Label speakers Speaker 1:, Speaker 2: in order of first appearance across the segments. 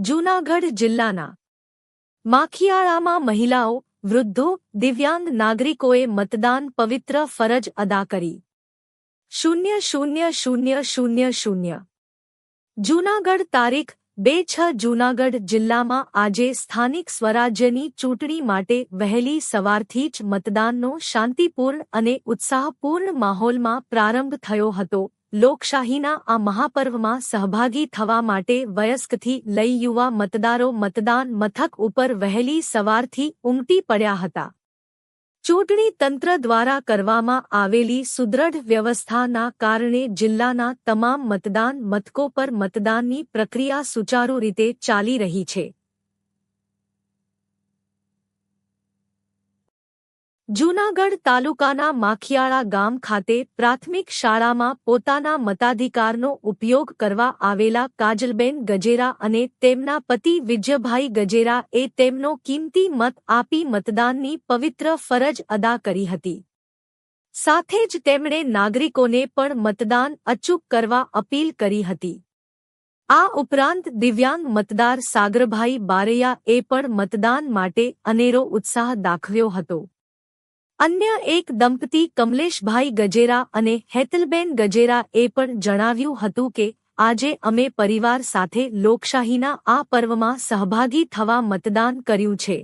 Speaker 1: જૂનાગઢ જિલ્લાના માખિયાળામાં મહિલાઓ, વૃદ્ધો, દિવ્યાંગ નાગરિકોએ મતદાન પવિત્ર ફરજ અદા કરી। 00000 જૂનાગઢ તારીખ 2/6 જૂનાગઢ જિલ્લામાં આજે સ્થાનિક સ્વરાજ્યની ચૂંટણી માટે વહેલી સવારથી જ મતદાનનો શાંતિપૂર્ણ અને ઉત્સાહપૂર્ણ માહોલમાં પ્રારંભ થયો હતો। લોકશાહીના આ મહાપર્વમાં સહભાગી થવા માટે વયસ્કથી લઈ યુવા મતદારો મતદાન મથક ઉપર વહેલી સવારથી ઉમટી પડ્યા હતા। ચૂંટણી તંત્ર દ્વારા કરવામાં આવેલી સુદૃઢ વ્યવસ્થાના કારણે જિલ્લાના તમામ મતદાન મથકો પર મતદાનની પ્રક્રિયા સુચારુ રીતે ચાલી રહી છે। જૂનાગઢ તાલુકાના માખિયાળા ગામ ખાતે પ્રાથમિક શાળામાં પોતાના મતાધિકારનો ઉપયોગ કરવા આવેલા કાજલબેન ગજેરા અને તેમના પતિ વિજયભાઈ ગજેરા એ તેમનો કિંમતી મત આપી મતદાનની પવિત્ર ફરજ અદા કરી હતી। સાથે જ તેમણે નાગરિકોને પણ મતદાન અચૂક કરવા અપીલ કરી હતી। આ ઉપરાંત દિવ્યાંગ મતદાર સાગરભાઈ બારૈયા એ પણ મતદાન માટે અનેરો ઉત્સાહ દાખવ્યો હતો। અન્ય એક દંપતી કમલેશભાઈ ગજેરા અને હેતલબેન ગજેરા એ પણ જણાવ્યું હતું કે આજે અમે પરિવાર સાથે લોકશાહીના આ પર્વમાં સહભાગી થવા મતદાન કર્યું છે।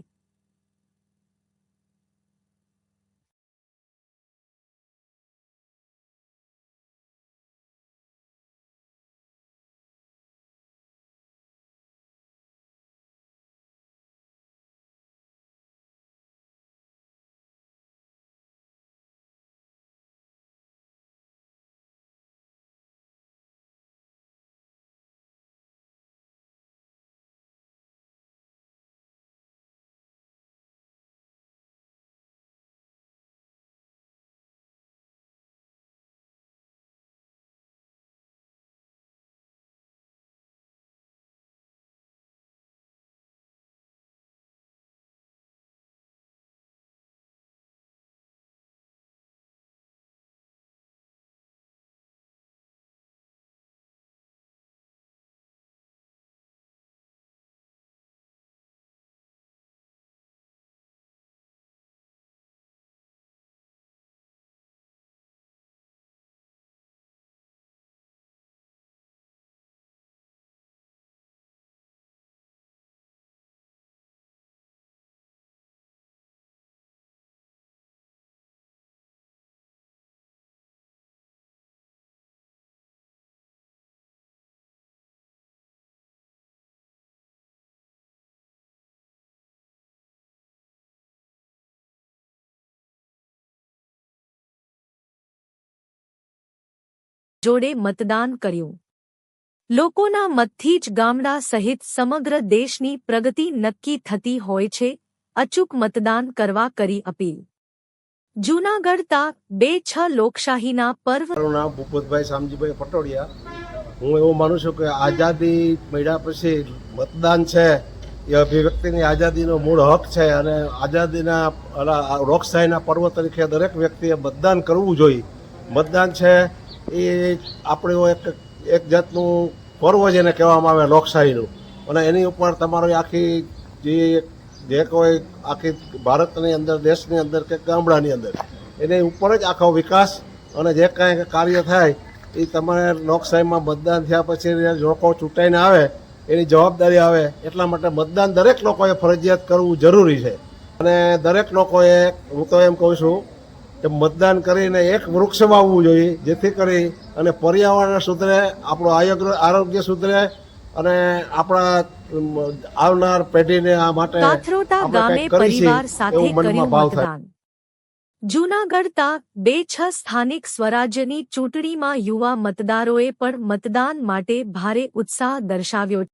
Speaker 1: જોડે મતદાન કર્યું। લોકોના મતથી જ ગામડા સહિત સમગ્ર દેશની પ્રગતિ નક્કી થતી હોય છે। અચૂક મતદાન કરવા કરી અપીલ। જૂનાગઢ તા 2/6 લોકશાહીના પર્વ।
Speaker 2: મારું નામ ભૂપતભાઈ શામજીભાઈ પટોડિયા। હું એવું માનું છું કે આઝાદી મળ્યા પછી મતદાન છે એ અભિવ્યક્તિની આઝાદીનો મૂળ હક છે અને આઝાદીના લોકશાહીના પર્વ તરીકે દરેક વ્યક્તિએ મતદાન કરવું જોઈએ। મતદાન છે એ આપણું એક જાતનું પર્વ જેને કહેવામાં આવે લોકશાહીનું, અને એની ઉપર તમારી આખી જે કોઈ આખી ભારતની અંદર, દેશની અંદર કે ગામડાની અંદર એની ઉપર જ આખો વિકાસ અને જે કાંઈ કાર્ય થાય એ તમારે લોકશાહીમાં મતદાન થયા પછી લોકો ચૂંટાઈને આવે એની જવાબદારી આવે। એટલા માટે મતદાન દરેક લોકોએ ફરજિયાત કરવું જરૂરી છે અને દરેક લોકોએ, હું તો એમ કહું છું કે મતદાન કરીને એક વૃક્ષ વાવવું જોઈએ, જેથી કરી અને પર્યાવરણ સુધરે, આપણું આરોગ્ય સુધરે અને આપણા આવનાર પેઢીને આ માટે
Speaker 1: કાથરોટા ગામે પરિવાર સાથે કર્યું મતદાન। જૂનાગઢ તા 2/6 સ્થાનિક સ્વરાજ્યની ચૂંટણીમાં યુવા મતદારોએ પણ મતદાન માટે ભારે ઉત્સાહ દર્શાવ્યો।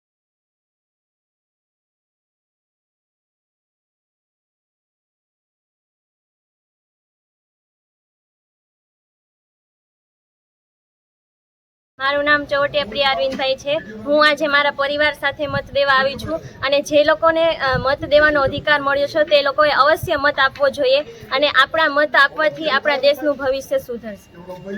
Speaker 3: મારું નામ ચોવટિયા પ્રિયા અરવિંદભાઈ છે। હું આજે મારા પરિવાર સાથે મત દેવા આવી છું અને જે લોકોને મત દેવાનો અધિકાર મળ્યો છે તે લોકોએ અવશ્ય મત આપવો જોઈએ અને આપણા મત આપવાથી આપણા દેશનું ભવિષ્ય સુધરશે।